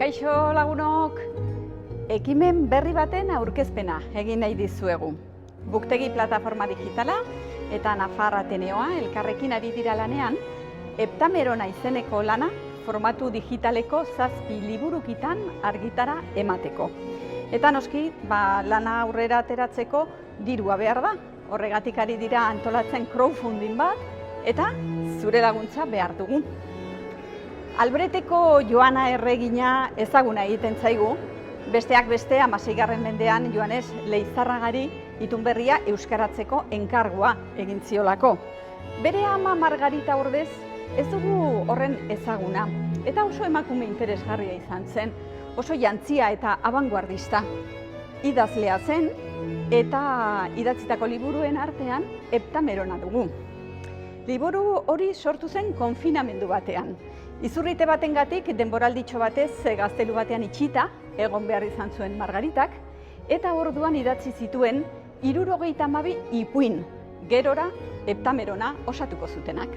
Kaixo lagunok, ekimen berri baten aurkezpena egin nahi dizuegu. Buktegi plataforma digitala eta Nafar Ateneoa elkarrekin ari dira lanean, Heptamerona izeneko lana formatu digitaleko 7 liburukitan argitara emateko. Eta noski, lana aurrera ateratzeko dirua behar da. Horregatik ari dira antolatzen crowdfunding bat eta zure laguntza behar dugu. Albreteko Joana Erregina ezaguna egiten zaigu, besteak beste 16. mendean Joanes Leizarragari itunberria euskaratzeko enkargua egin ziolako. Bere ama Margarita ordez ez dugu horren ezaguna, eta oso emakume interesgarria izan zen, oso jantzia eta abanguardista. Idazlea zen eta idatzitako liburuen artean Heptamerona dugu. Liburu hori sortu zen konfinamendu batean. Izurrite batengatik denboralditxo batez gaztelu batean itxita egon behar izan zuen Margaritak, eta orduan idatzi zituen 72 ipuin, gerora Heptamerona osatuko zutenak.